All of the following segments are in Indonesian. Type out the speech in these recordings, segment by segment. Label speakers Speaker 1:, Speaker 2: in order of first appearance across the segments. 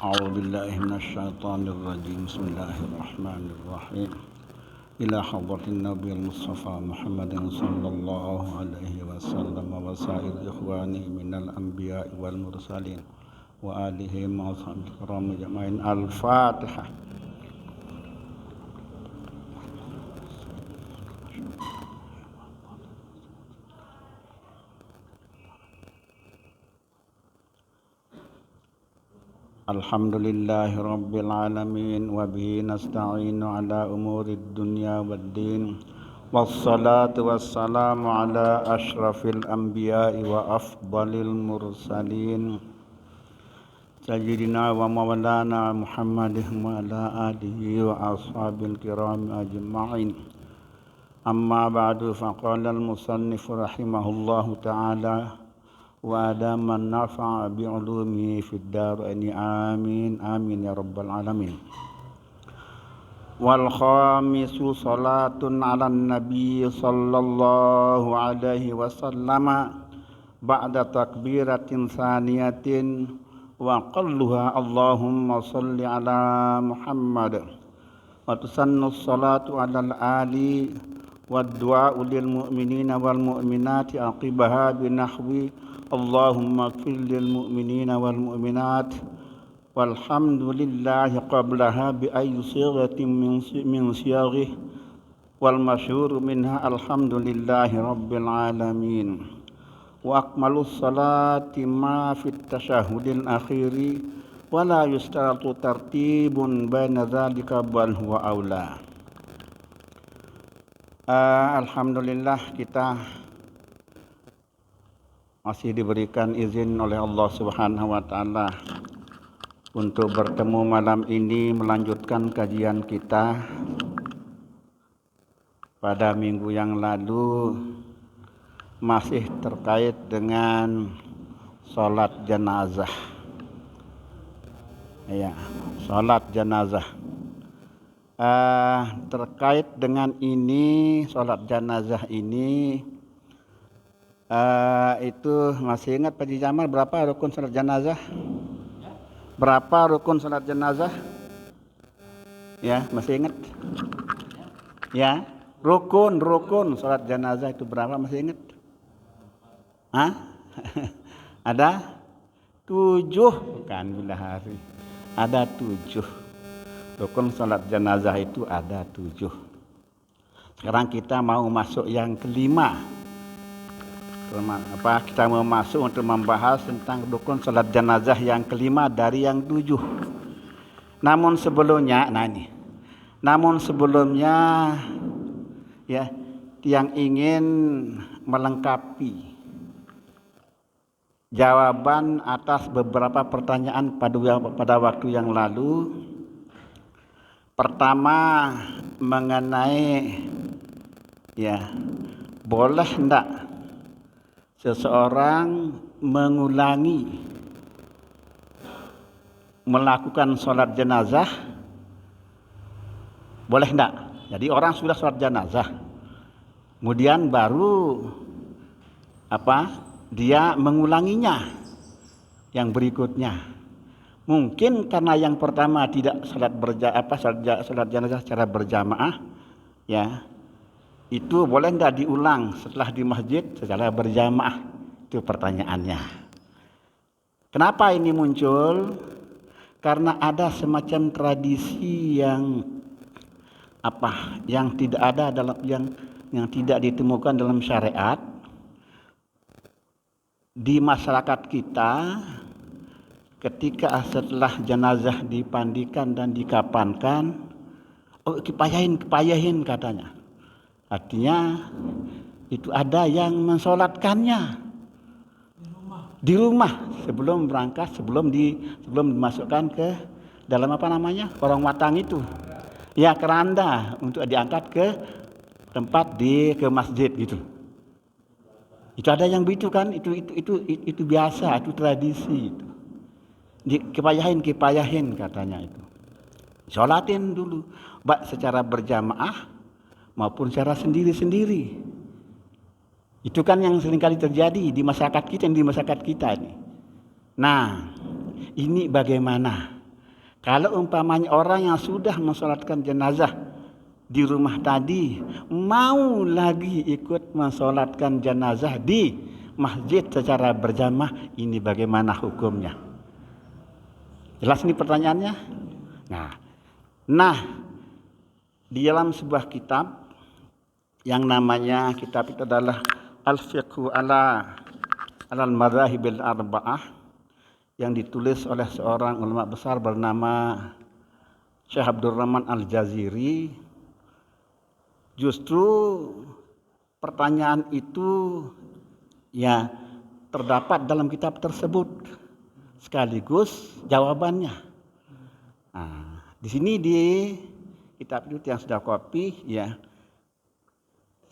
Speaker 1: أعوذ بالله من الشيطان الرجيم بسم الله الرحمن الرحيم إلى حضرة النبي المصطفى محمد صلى الله عليه وسلم وسائر إخوانه من الأنبياء والمرسلين وآله وصحبه الكرام أجمعين. الفاتحة. Alhamdulillahi Rabbil Alamin wa bihi nasta'inu ala umuri dunya waddin wassalatu wassalamu ala ashrafil anbiya'i wa afdalil mursalin sayyidina wa maulana Muhammadin wa ala alihi wa ashabil kiram ajma'in. Amma ba'du, faqala al-musannif rahimahullahu ta'ala wa adaman nafa'a bi'ulumihi fid daraini amin amin ya rabbal alamin. Wal khamisu salatun ala nabi sallallahu alaihi wasallam ba'da takbiratin saniyatin wa qalluha Allahumma salli ala Muhammad wa tusannu salatu ala al-ali wa du'a'u lil mu'minina wal mu'minati aqibaha binahwi Allahumma ighfir lil mu'minina wal mu'minat walhamdulillahi qablaha bi ayyi sighatin min siyaghi wal masyhur minha alhamdulillahi rabbil alamin. Wa akmalus salati ma fit tasyahhudil akhiri wa la yustaratu tartibun baina dzalika bal huwa aula. Alhamdulillah, kita masih diberikan izin oleh Allah Subhanahu wa taala untuk bertemu malam ini melanjutkan kajian kita pada minggu yang lalu, masih terkait dengan salat jenazah. Ya, salat jenazah. Terkait dengan ini, salat jenazah ini itu masih ingat Pak Jamal berapa rukun salat jenazah? Berapa rukun salat jenazah? Ya, masih ingat? Ya, rukun salat jenazah itu berapa, masih ingat? Hah? Ada 7, bukan bila hari. Ada 7. Rukun salat jenazah itu ada 7. Sekarang kita mau masuk yang kelima. Kita mau masuk untuk membahas tentang rukun salat jenazah yang kelima dari yang 7. Namun sebelumnya ya, yang ingin melengkapi jawaban atas beberapa pertanyaan pada waktu yang lalu. Pertama, mengenai ya, boleh enggak seseorang mengulangi melakukan sholat jenazah, boleh enggak? Jadi orang sudah sholat jenazah, kemudian baru dia mengulanginya yang berikutnya. Mungkin karena yang pertama tidak sholat jenazah secara berjamaah, ya, itu boleh enggak diulang setelah di masjid secara berjamaah? Itu pertanyaannya. Kenapa ini muncul? Karena ada semacam tradisi yang tidak ada dalam yang tidak ditemukan dalam syariat di masyarakat kita. Ketika setelah jenazah dipandikan dan dikapankan, kepayahin katanya. Artinya itu ada yang mensolatkannya di rumah sebelum berangkat, sebelum dimasukkan ke dalam orang watang itu, ya, keranda, untuk diangkat ke tempat ke masjid gitu. Itu ada yang begitu kan? Itu biasa, itu tradisi itu. Kepayahin katanya itu. Sholatin dulu, baik secara berjamaah maupun secara sendiri-sendiri. Itu kan yang seringkali terjadi di masyarakat kita ini. Nah, ini bagaimana? Kalau umpamanya orang yang sudah mensolatkan jenazah di rumah tadi mau lagi ikut mensolatkan jenazah di masjid secara berjamaah, ini bagaimana hukumnya? Jelas ini pertanyaannya? Nah, di dalam sebuah kitab yang namanya kitab itu adalah Al-Fiqhu alal Madzahibil Arba'ah, yang ditulis oleh seorang ulama besar bernama Syekh Abdurrahman Al-Jaziri. Justru pertanyaan itu ya terdapat dalam kitab tersebut sekaligus jawabannya. Nah, di sini di kitab itu yang sudah kopi ya,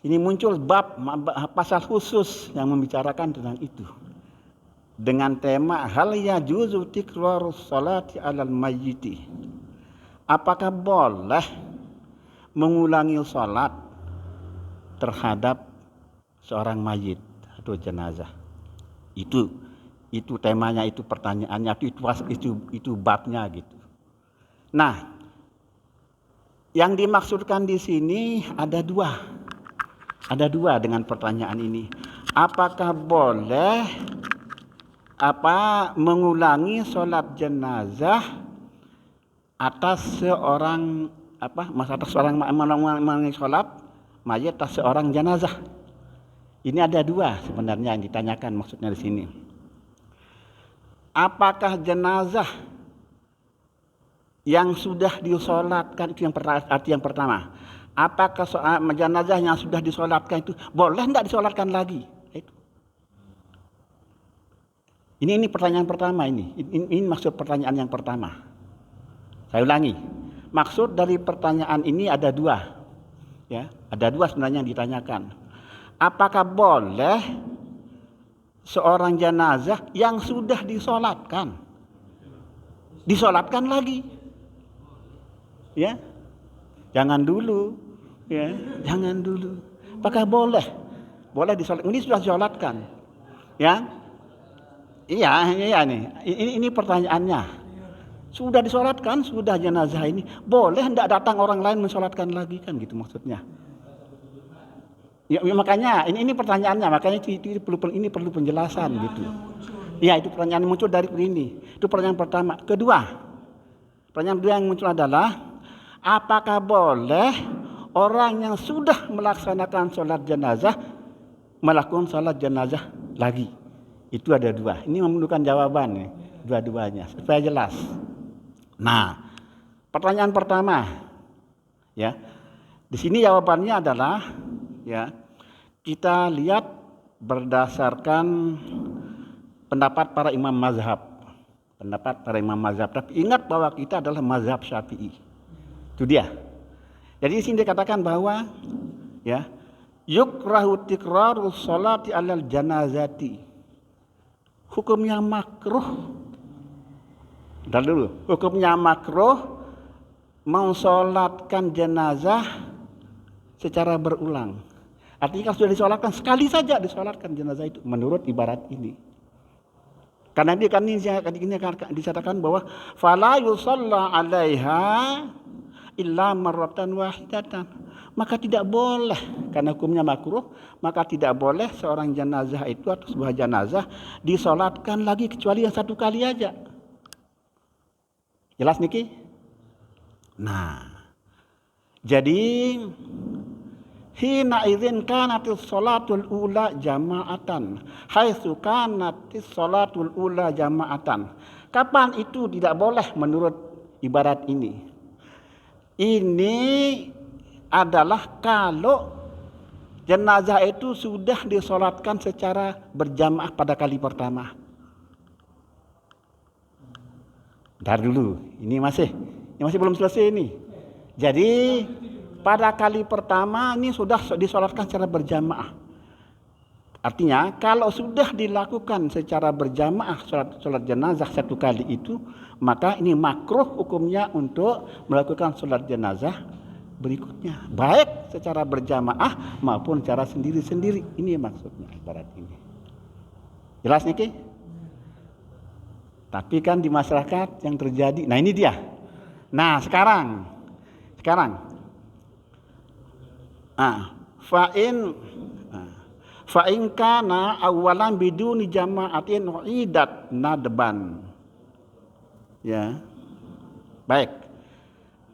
Speaker 1: ini muncul bab pasal khusus yang membicarakan tentang itu dengan tema hal yajuzu tikrarus salati alal mayyiti. Apakah boleh mengulangi salat terhadap seorang mayit atau jenazah? Itu temanya, itu pertanyaannya, itu babnya gitu. Nah, yang dimaksudkan di sini ada dua dengan pertanyaan ini. Apakah boleh mengulangi sholat jenazah atas seorang mengulangi sholat mayat atas seorang jenazah? Ini ada dua sebenarnya yang ditanyakan maksudnya di sini. Apakah jenazah yang sudah disolatkan, itu yang arti yang pertama. Apakah jenazah yang sudah disolatkan itu boleh tidak disolatkan lagi? Ini pertanyaan pertama ini. Ini maksud pertanyaan yang pertama. Saya ulangi. Maksud dari pertanyaan ini ada dua. Ya, ada dua sebenarnya yang ditanyakan. Apakah boleh seorang jenazah yang sudah disolatkan lagi? Ya. Jangan dulu. Ya, jangan dulu. Apakah boleh? Boleh disolatkan. Ini sudah disolatkan. Ya. Iya nih. Ini pertanyaannya. Sudah disolatkan, sudah jenazah ini, boleh hendak datang orang lain mensolatkan lagi, kan gitu maksudnya. Ya makanya ini pertanyaannya, makanya ini perlu penjelasan gitu. Iya, itu pertanyaan yang muncul dari ini. Itu pertanyaan pertama. Pertanyaan kedua yang muncul adalah apakah boleh orang yang sudah melaksanakan sholat jenazah melakukan sholat jenazah lagi? Itu ada dua. Ini memerlukan jawaban nih, dua-duanya supaya jelas. Nah, pertanyaan pertama, ya, di sini jawabannya adalah, ya, kita lihat berdasarkan pendapat para imam mazhab. Tapi ingat bahwa kita adalah mazhab Syafi'i. Itu dia. Jadi di sini dikatakan bahwa, ya, yukrahu tikrarus sholati alal janazati. Hukumnya makruh. Dan dulu, hukumnya makruh mensolatkan jenazah secara berulang. Artinya kalau sudah disolatkan, sekali saja disolatkan jenazah itu menurut ibarat ini. Karena ini disatakan bahwa fala yusalla 'alaiha illa marratan wahidatan. Maka tidak boleh, karena hukumnya makruh, maka tidak boleh seorang jenazah itu atau sebuah jenazah disolatkan lagi kecuali yang satu kali aja. Jelas niki? Nah, jadi hina idzin kanatis sholatul ula jama'atan, haitsu kanatis sholatul ula jama'atan. Kapan itu tidak boleh menurut ibarat ini? Ini adalah kalau jenazah itu sudah disolatkan secara berjamaah pada kali pertama. Ntar dulu, ini masih belum selesai ini. Jadi pada kali pertama ini sudah disolatkan secara berjamaah. Artinya kalau sudah dilakukan secara berjamaah sholat jenazah satu kali itu, maka ini makruh hukumnya untuk melakukan sholat jenazah berikutnya, baik secara berjamaah maupun secara sendiri-sendiri. Ini maksudnya ibarat ini. Jelas nih? Tapi kan di masyarakat yang terjadi, nah ini dia. Nah, sekarang fa'in kana awalan biduni jama'atin idat nadban. Ya. Baik.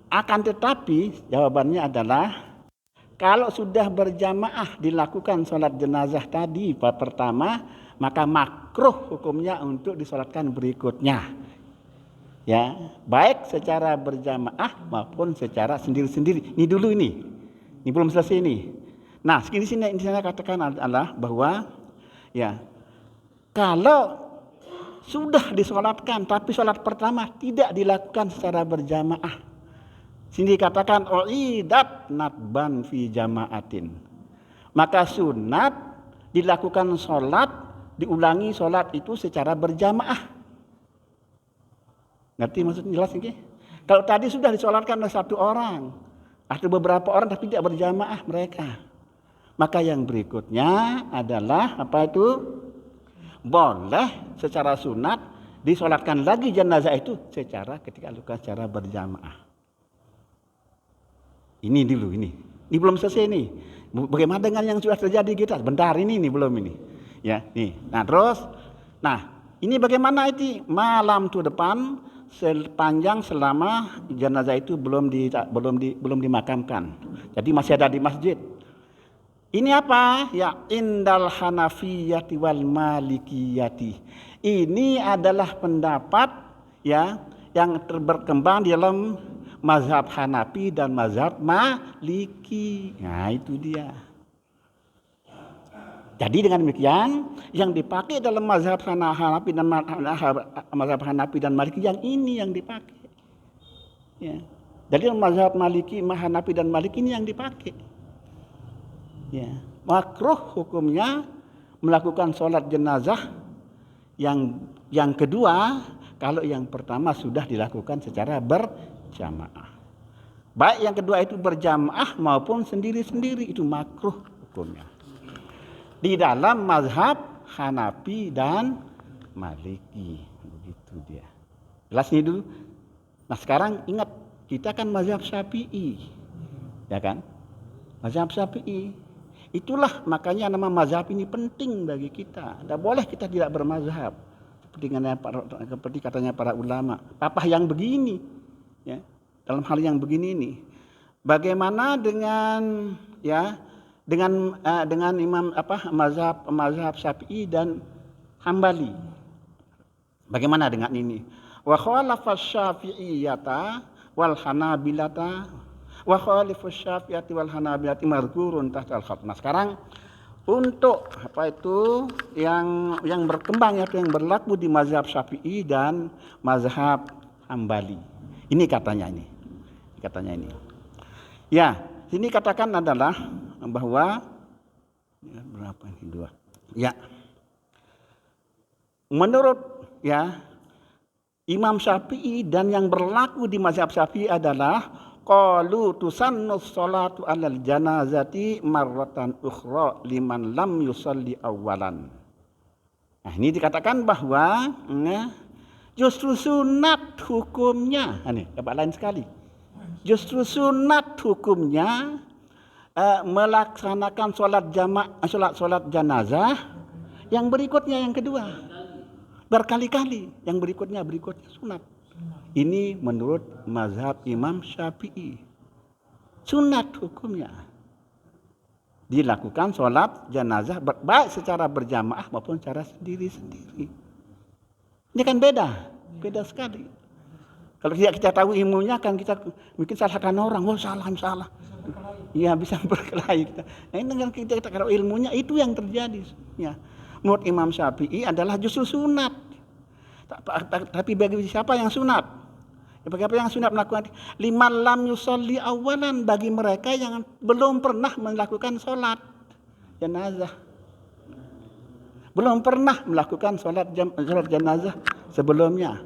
Speaker 1: Akan tetapi jawabannya adalah kalau sudah berjamaah dilakukan sholat jenazah tadi pertama, maka makruh hukumnya untuk disolatkan berikutnya. Ya, baik secara berjamaah maupun secara sendiri-sendiri. Ini dulu ini belum selesai ini. Nah, sini saya katakan adalah bahwa ya kalau sudah disolatkan tapi sholat pertama tidak dilakukan secara berjamaah, sini dikatakan idat nadban fi jamaatin, maka sunat dilakukan sholat, diulangi sholat itu secara berjamaah. Ngerti maksudnya, jelas ini? Kalau tadi sudah disolatkan oleh satu orang atau beberapa orang tapi tidak berjamaah mereka, maka yang berikutnya adalah apa itu? Boleh secara sunat disolatkan lagi jenazah itu ketika lakukan secara berjamaah. Ini dulu ini belum selesai ini. Bagaimana dengan yang sudah terjadi kita? Bentar ini belum ini. Ya, nih. Nah, terus ini bagaimana itu malam tu depan sepanjang selama jenazah itu belum dimakamkan. Jadi masih ada di masjid. Ini apa? Ya indal hanafiyati wal malikiyati. Ini adalah pendapat ya yang berkembang di dalam mazhab Hanafi dan mazhab Maliki. Nah, itu dia. Jadi dengan demikian yang dipakai dalam mazhab Hanafi dan Maliki yang ini yang dipakai. Ya. Jadi dalam mazhab Maliki, Hanafi dan Maliki ini yang dipakai. Ya. Makruh hukumnya melakukan sholat jenazah yang kedua kalau yang pertama sudah dilakukan secara berjamaah. Baik yang kedua itu berjamaah maupun sendiri-sendiri itu makruh hukumnya. Di dalam mazhab Hanafi dan Maliki. Begitu dia. Jelas ini dulu. Nah, sekarang ingat kita kan mazhab Syafi'i. Ya kan? Mazhab Syafi'i. Itulah makanya nama mazhab ini penting bagi kita. Tidak boleh kita tidak bermazhab. Seperti katanya para ulama. Apa yang begini? Ya, dalam hal yang begini ini. Bagaimana dengan dengan imam mazhab Syafi'i dan Hambali? Bagaimana dengan ini? Wa khalafa Syafi'iyata wal Hanabilata wa khalifu Syafi'iyati wal Hanabilati mazkurun tahtal khat. Nah, sekarang untuk apa itu yang berkembang yaitu yang berlaku di mazhab Syafi'i dan mazhab Hambali. Ini katanya ini. Ya, sini katakan adalah bahwa berapa ini dua. Ya. Menurut Imam Syafi'i dan yang berlaku di mazhab Syafi'i adalah qalu tusannu sholatu 'alal janazati marratan ukhra liman lam yusalli awwalan. Nah, ini dikatakan bahwa justru sunat hukumnya. Ini dapat lain sekali. Justru sunat hukumnya melaksanakan sholat jenazah yang berikutnya yang kedua berkali-kali, yang berikutnya sunat. Ini menurut mazhab Imam Syafi'i. Sunat hukumnya dilakukan sholat jenazah baik secara berjamaah maupun secara sendiri-sendiri. Ini kan beda sekali. Kalau tidak kita tahu ilmunya kan kita mungkin salahkan orang, salah. Iya, bisa berkelahi kita. Nah, ini dengan kita tahu ilmunya itu yang terjadi. Ya. Menurut Imam Syafi'i adalah justru sunat. Tapi bagi siapa yang sunat? Bagi apa yang sunat melakukan? Liman lam yusalli awalan, bagi mereka yang belum pernah melakukan sholat jenazah. Belum pernah melakukan sholat jenazah sebelumnya.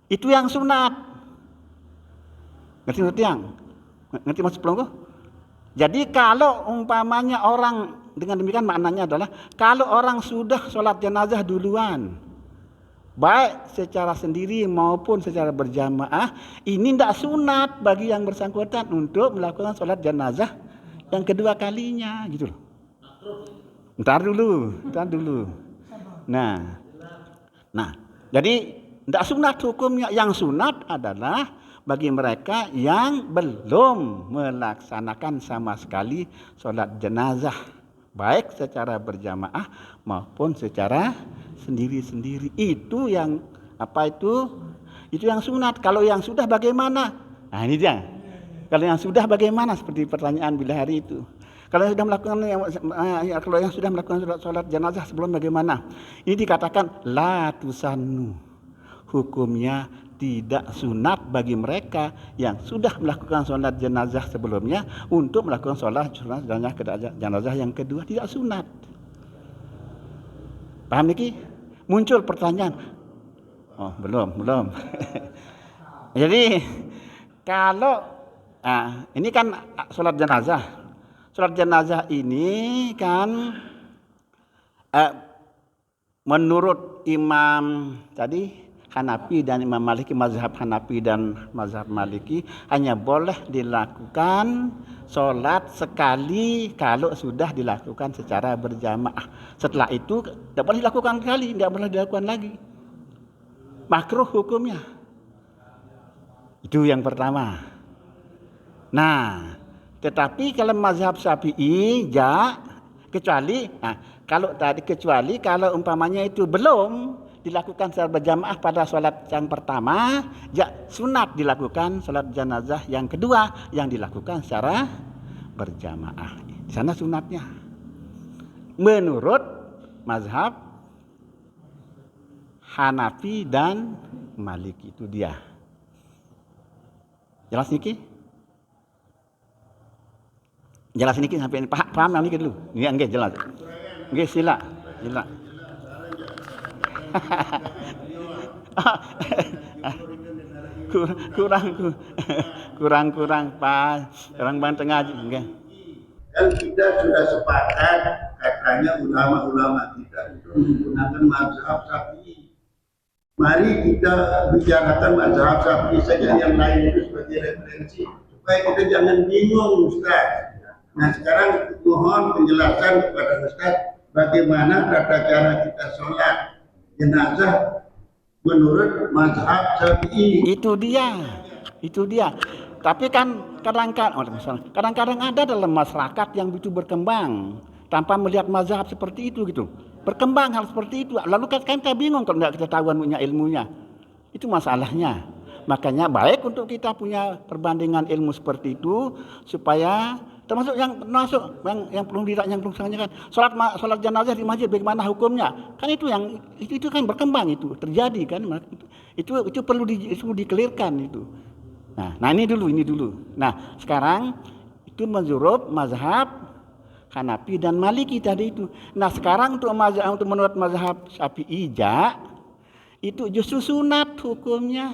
Speaker 1: Itu yang sunat. Ngerti maksud belum? Jadi kalau umpamanya orang, dengan demikian maknanya adalah kalau orang sudah sholat jenazah duluan, baik secara sendiri maupun secara berjamaah, ini tidak sunat bagi yang bersangkutan untuk melakukan sholat jenazah yang kedua kalinya, gitu loh. Ntar dulu. Nah, jadi tidak sunat hukumnya. Yang sunat adalah bagi mereka yang belum melaksanakan sama sekali sholat jenazah, baik secara berjamaah maupun secara sendiri-sendiri. Itu yang itu yang sunat. Kalau yang sudah bagaimana? Nah, ini dia. Kalau yang sudah bagaimana, seperti pertanyaan bila hari itu. Kalau yang sudah melakukan sholat jenazah sebelum bagaimana? Ini dikatakan la tusannu. Hukumnya tidak sunat bagi mereka yang sudah melakukan sholat jenazah sebelumnya untuk melakukan sholat jenazah yang kedua, tidak sunat. Paham niki? Muncul pertanyaan. Oh, belum. Jadi kalau ini kan sholat jenazah. Sholat jenazah ini kan menurut Imam tadi Hanafi dan Imam Maliki, mazhab Hanafi dan mazhab Maliki, hanya boleh dilakukan sholat sekali kalau sudah dilakukan secara berjamaah. Setelah itu tidak boleh dilakukan sekali, tidak boleh dilakukan lagi. Makruh hukumnya. Itu yang pertama. Nah, tetapi kalau mazhab Syafi'i kecuali kalau umpamanya itu belum dilakukan secara berjamaah pada sholat yang pertama, sunat dilakukan sholat jenazah yang kedua yang dilakukan secara berjamaah. Di sana sunatnya. Menurut mazhab Hanafi dan Maliki, itu dia. Jelas niki? Jelas niki sampai ini paham niki dulu. Nggih jelas. Nggih sila. kurang Pak, orang Banten ngaji enggak.
Speaker 2: Dan kita sudah sepakat katanya ulama-ulama kita untuk menggunakan mazhab Syafi'i. Mari kita bicarakan mazhab Syafi'i saja, yang lain itu sebagai referensi supaya kita jangan bingung, Ustaz. Nah, sekarang mohon penjelasan kepada Ustaz bagaimana tata cara kita sholat jenazah menurut mazhab Syafi'i.
Speaker 1: Itu dia. Tapi kan kadang-kadang ada dalam masyarakat yang begitu berkembang tanpa melihat mazhab seperti itu gitu. Berkembang hal seperti itu. Lalu kan kita bingung kalau tidak ketahuan punya ilmunya. Itu masalahnya. Makanya baik untuk kita punya perbandingan ilmu seperti itu supaya termasuk yang perlu ditanyakan sholat jenazah di masjid bagaimana hukumnya, kan itu kan berkembang, itu terjadi kan, itu perlu dikelirkan itu. Nah ini dulu. Nah sekarang itu mazhab Hanafi dan Maliki tadi itu. Nah sekarang untuk menurut mazhab Syafi'i itu justru sunat hukumnya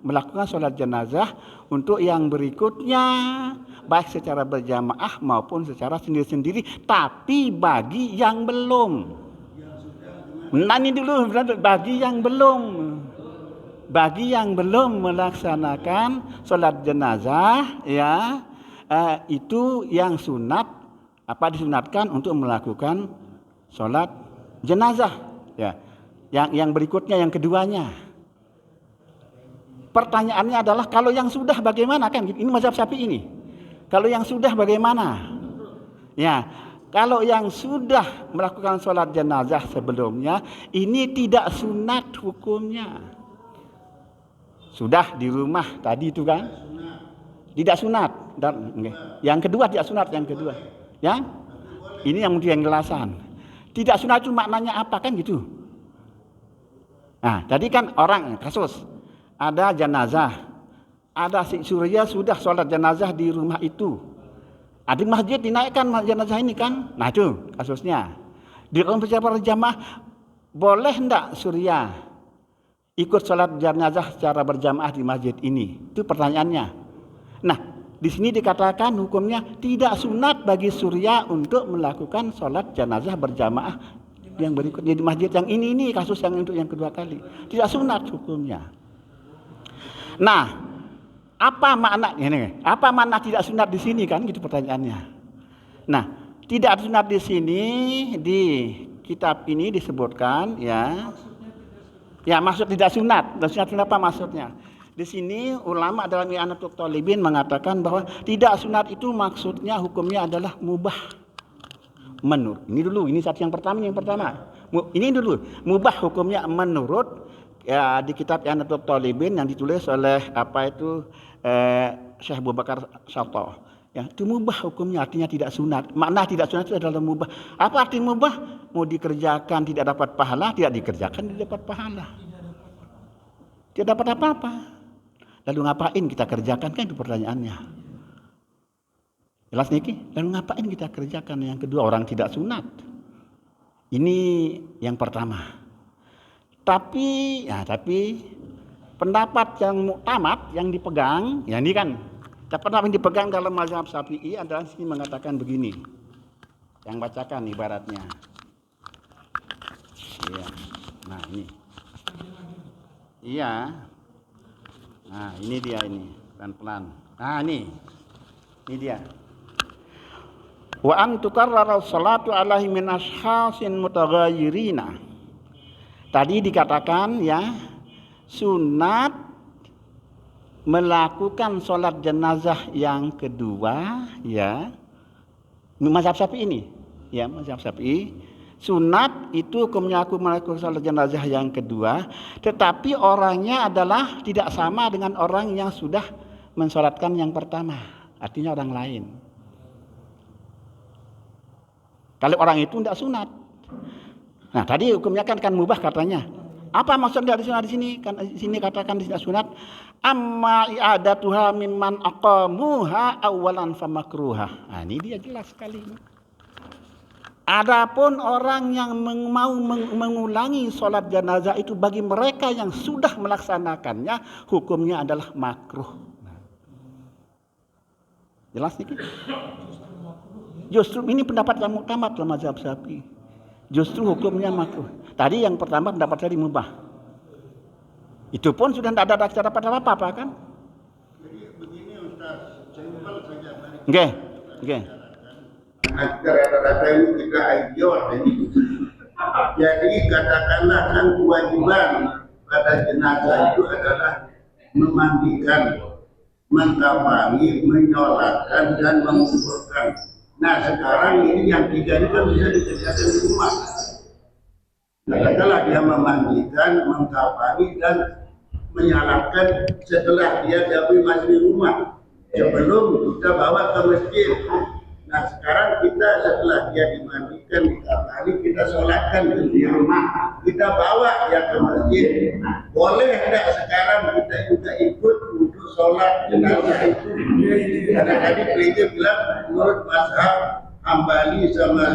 Speaker 1: melakukan sholat jenazah untuk yang berikutnya, baik secara berjamaah maupun secara sendiri-sendiri, tapi bagi yang belum. Nah ini dulu, bagi yang belum melaksanakan sholat jenazah, itu yang disunatkan untuk melakukan sholat jenazah, yang berikutnya, yang keduanya. Pertanyaannya adalah kalau yang sudah bagaimana, kan ini mazhab Syafi'i ini. Kalau yang sudah bagaimana? Kalau yang sudah melakukan sholat jenazah sebelumnya, ini tidak sunat hukumnya. Sudah di rumah tadi itu kan? Tidak sunat. Yang kedua tidak sunat, yang kedua. Ini yang mungkin jelasan. Tidak sunat itu maknanya apa kan gitu? Nah, tadi kan orang kasus ada jenazah, ada si Surya sudah sholat jenazah di rumah itu. Di masjid dinaikkan jenazah ini kan. Nah itu kasusnya. Di dalam secara berjamaah boleh enggak Surya ikut sholat jenazah secara berjamaah di masjid ini? Itu pertanyaannya. Nah di sini dikatakan hukumnya tidak sunat bagi Surya untuk melakukan sholat jenazah berjamaah yang berikutnya di masjid yang ini kasus yang untuk yang kedua kali. Tidak sunat hukumnya. Nah, apa makna ini? Apa makna tidak sunat di sini kan gitu pertanyaannya. Nah, tidak sunat di sini di kitab ini disebutkan ya. Ya, maksud tidak sunat. Dan sunat apa maksudnya? Di sini ulama dalam I'anatul Talibin mengatakan bahwa tidak sunat itu maksudnya hukumnya adalah mubah. Menurut ini satu yang pertama. Ini dulu mubah hukumnya menurut ya di kitab I'anatul Talibin yang ditulis oleh Syekh Abu Bakar Syatah. Ya, itu mubah hukumnya, artinya tidak sunat. Makna tidak sunat itu adalah mubah. Apa arti mubah? Mau dikerjakan tidak dapat pahala, tidak dikerjakan tidak dapat pahala. Tidak dapat apa-apa. Lalu ngapain kita kerjakan kan itu pertanyaannya. Jelas niki? Lalu ngapain kita kerjakan? Yang kedua, orang tidak sunat. Ini yang pertama. Tapi pendapat yang muktamad yang dipegang, ya ini kan pendapat yang dipegang dalam mazhab Syafi'i adalah sini mengatakan begini. Yang bacakan ibaratnya. Iya. Nah, ini. Iya. Nah, ini dia ini, pelan-pelan. Nah, ini dia. Wa an tukarrara salatu alaihi min ashkhasin mutaghayyirina. Tadi dikatakan ya, sunat melakukan sholat jenazah yang kedua ya. Mazhab Syafi'i ini, ya mazhab Syafi'i. Sunat itu hukumnya aku melakukan sholat jenazah yang kedua, tetapi orangnya adalah tidak sama dengan orang yang sudah mensolatkan yang pertama. Artinya orang lain. Kalau orang itu tidak sunat. Nah, tadi hukumnya kan mubah katanya. Apa maksudnya dari sunat di sini? Kan di sini katakan tidak sunat. Amma i'adatuha mimman aqamuha awalan famakruha. Nah, ini dia jelas sekali. Adapun orang yang mau mengulangi sholat jenazah itu bagi mereka yang sudah melaksanakannya, hukumnya adalah makruh. Jelas nih? Justru ini pendapat yang muktamad dalam mazhab Syafi'i. Justru hukumnya makruh. Tadi yang pertama pendapat tadi mubah. Itu pun sudah tidak ada dapat apa-apa kan?
Speaker 2: Jadi begini Ustaz, simpel saja.
Speaker 1: Oke.
Speaker 2: Rata-rata ini kita idiot ini. Jadi katakanlah kan kewajiban pada jenazah itu adalah memandikan, mengkafani, menyolatkan dan menguburkan. Nah sekarang ini yang tiga ini kan bisa dikerjakan di rumah. Katakanlah dia memandikan, mengkafani dan menyalatkan setelah dia masih di rumah. Sebelum kita bawa ke masjid. Nah sekarang kita setelah dia dimandikan, dikafani, kita sholatkan di rumah. Kita bawa dia ke masjid. Boleh tidak sekarang kita juga ikut untuk sholat jenazah itu? Karena tadi beliau bilang menurut mazhab Hambali sama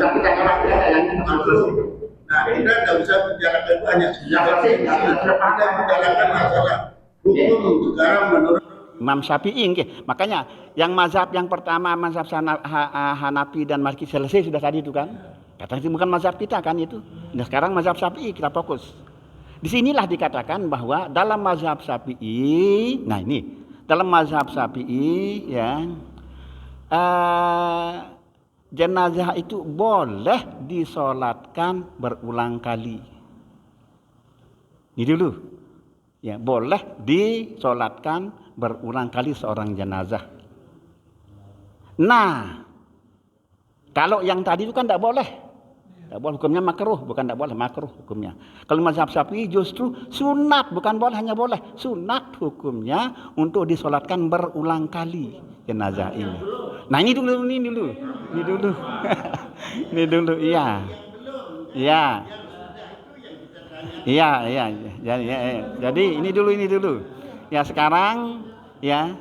Speaker 2: makruh. Nah kita tidak usah bicarakan itu hanya sejarah. Kita bicarakan masalah hukum sekarang menurut
Speaker 1: Imam Syafi'i. Makanya yang mazhab yang pertama mazhab Hanafi dan Maliki selesai sudah tadi itu kan. Katanya itu bukan mazhab kita kan itu. Nah sekarang mazhab Syafi'i kita fokus. Disinilah dikatakan bahwa dalam mazhab Syafi'i, nah ini dalam mazhab Syafi'i ya jenazah itu boleh disolatkan berulang kali. Ini dulu. Ya, boleh disolatkan berulang kali seorang jenazah. Nah, kalau yang tadi itu kan tidak boleh. Tidak boleh, hukumnya makruh, bukan tidak boleh, makruh hukumnya. Kalau mazhab Syafi'i justru sunat, bukan boleh, hanya boleh. Sunat hukumnya untuk disolatkan berulang kali jenazah ini. Nah, ini dulu. Ini dulu, iya. Iya. Jadi ini dulu. Ya sekarang ya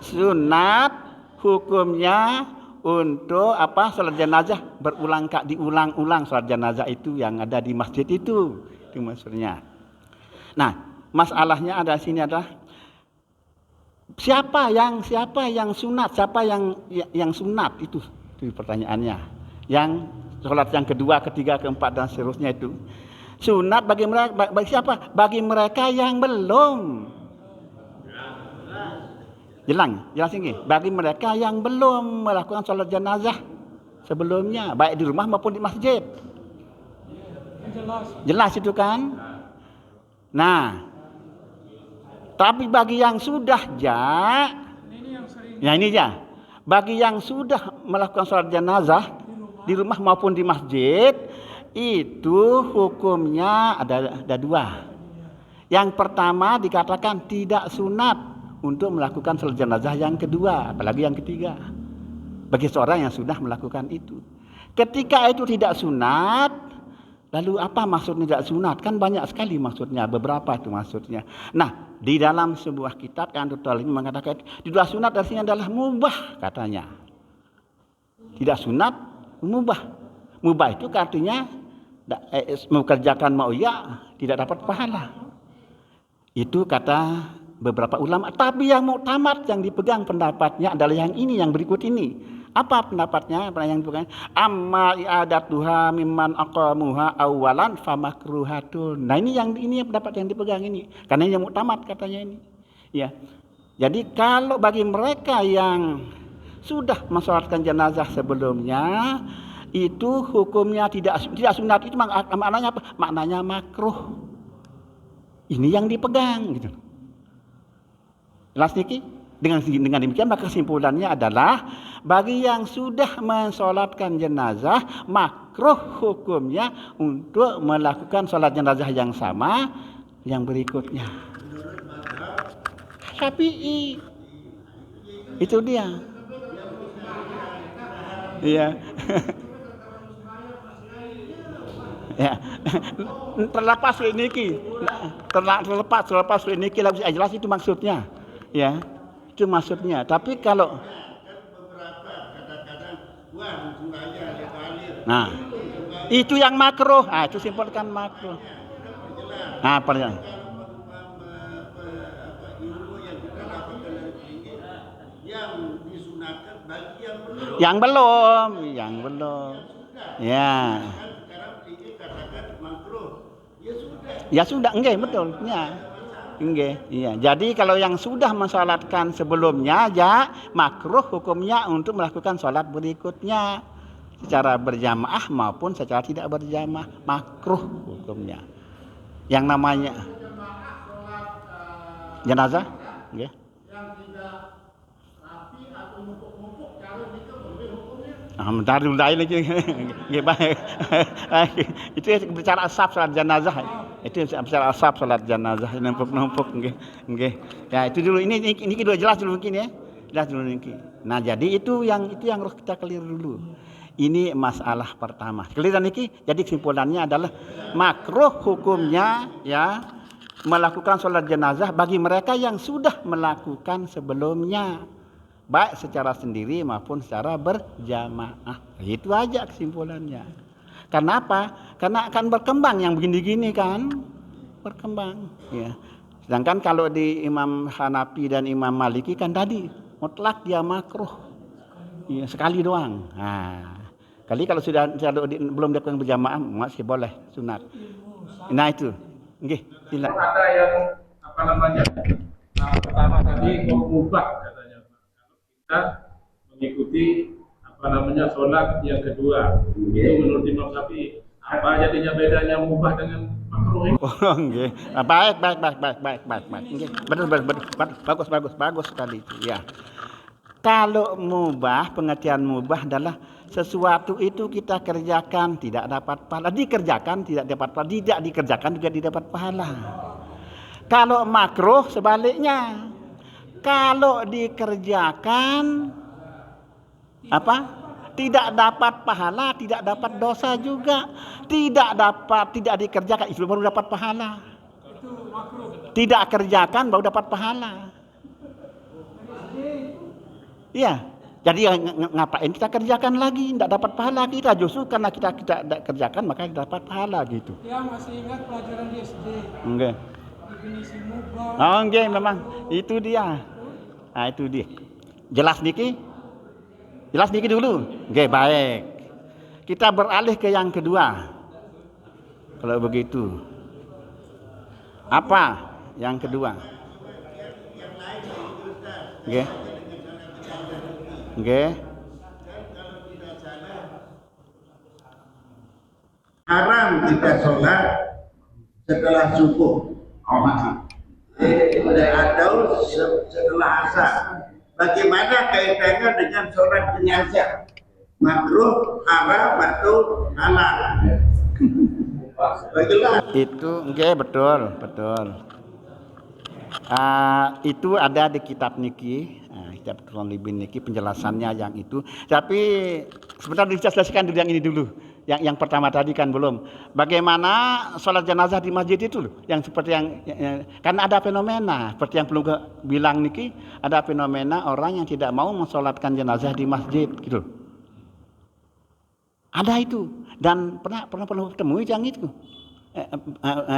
Speaker 1: sunat hukumnya untuk sholat jenazah diulang-ulang sholat jenazah itu yang ada di masjid itu maksudnya. Nah, masalahnya ada sini adalah siapa yang sunat, siapa yang sunat itu pertanyaannya. Yang Solat yang kedua, ketiga, keempat dan seterusnya itu sunat bagi mereka, bagi siapa? Bagi mereka yang belum. Jelas ini. Bagi mereka yang belum melakukan solat jenazah sebelumnya, baik di rumah maupun di masjid. Jelas itu kan? Nah, tapi bagi yang sudah ya ini ya. Bagi yang sudah melakukan sholat jenazah di rumah maupun di masjid, itu hukumnya ada dua. Yang pertama dikatakan tidak sunat untuk melakukan sholat jenazah yang kedua, apalagi yang ketiga. Bagi seorang yang sudah melakukan itu. Ketika itu tidak sunat, lalu apa maksudnya tidak sunat? Kan banyak sekali maksudnya, beberapa itu maksudnya. Nah, di dalam sebuah kitab yang total ini mengatakan tidak sunat artinya adalah mubah katanya. Tidak sunat, mubah. Mubah itu artinya mengerjakan mauya tidak dapat pahala. Itu kata beberapa ulama. Tapi yang muktamad yang dipegang pendapatnya adalah yang ini, yang berikut ini. Apa pendapatnya? Yang bukan amma i'adatuha mimman aqamuha awalan famakruhatun. Nah, ini pendapat yang dipegang ini. Karena yang muktamad katanya ini. Ya. Jadi kalau bagi mereka yang sudah mensolatkan jenazah sebelumnya, itu hukumnya tidak sunat. Itu maknanya apa? Maknanya makruh. Ini yang dipegang gitu. Jelas niki? Dengan demikian maka kesimpulannya adalah bagi yang sudah mensolatkan jenazah makruh hukumnya untuk melakukan solat jenazah yang sama yang berikutnya. Syafi'i itu dia. Iya. Ya. Terlepas niki jelas itu maksudnya. Ya. Itu maksudnya. Tapi kalau nah, itu yang makruh. Ah, itu simpulkan makruh. Nah, pertanyaan. Yang belum. Ya. Ya sudah, enggak betul. Ya. Iya. Jadi kalau yang sudah mensolatkan sebelumnya ya makruh hukumnya untuk melakukan sholat berikutnya secara berjamaah maupun secara tidak berjamaah, makruh hukumnya. Yang namanya jenazah, nggih. Yang tidak rapi atau numpuk-numpuk cara hukumnya. Bentar dulu lagi. Nggih, baik. Itu bicara asap salat jenazah. Itu bicara asap salat jenazah numpuk-numpuk nggih. Ya, itu dulu ini dulu jelas dulu mungkin ya. Jelas dulu niki. Nah, jadi itu yang harus kita clear dulu. Ini masalah pertama. Clear niki. Jadi kesimpulannya adalah makruh hukumnya ya melakukan salat jenazah bagi mereka yang sudah melakukan sebelumnya. Baik secara sendiri maupun secara berjamaah. Itu aja kesimpulannya. Karena apa? Karena akan berkembang yang begini-gini kan. Berkembang. Ya. Sedangkan kalau di Imam Hanafi dan Imam Maliki kan tadi mutlak dia makruh. Ya, sekali doang. Nah, kali kalau sudah belum dilakukan berjamaah masih boleh sunat. Nah itu. Nggih, silakan.
Speaker 3: Ada yang pertama tadi mengubah katanya. Kita mengikuti sholat yang kedua. Itu menurut Imam Syafi'i. Apa jadinya bedanya mubah dengan makruh?
Speaker 1: Oh, nggih. Baik. Nggih. Betul. Bagus sekali itu. Ya. Kalau mubah, pengertian mubah adalah sesuatu itu kita kerjakan tidak dapat pahala, dikerjakan tidak dapat pahala, tidak dikerjakan juga tidak dapat pahala. Kalau makruh sebaliknya. Kalau dikerjakan tidak dapat pahala, tidak dapat dosa juga. Tidak dikerjakan itu baru dapat pahala. Tidak kerjakan baru dapat pahala. Iya. Jadi ngapain kita kerjakan lagi? Tidak dapat pahala kita. Justru karena kita tidak kerjakan maka kita dapat pahala gitu.
Speaker 4: Ya masih ingat pelajaran di SD.
Speaker 1: Enggak.
Speaker 4: Definisi mubah.
Speaker 1: Oh, enggak memang. Itu dia. Nah, itu dia. Jelas niki dulu. Oke, baik. Kita beralih ke yang kedua. Kalau begitu, apa yang kedua? Oke. Oke.
Speaker 2: Haram kita sholat setelah subuh. Atau setelah asar. Bagaimana kaitannya dengan sholat jenazah? Makruh, haram, atau halal?
Speaker 1: Itu betul. Itu ada di kitab niki, kitab Libin niki penjelasannya yang itu. Tapi sebentar dijelaskan dulu yang ini dulu. Yang pertama tadi kan belum. Bagaimana sholat jenazah di masjid itu loh, yang seperti yang karena ada fenomena seperti yang perlu bilang niki, ada fenomena orang yang tidak mau mensolatkan jenazah di masjid gitu. Ada itu dan pernah ketemu yang itu.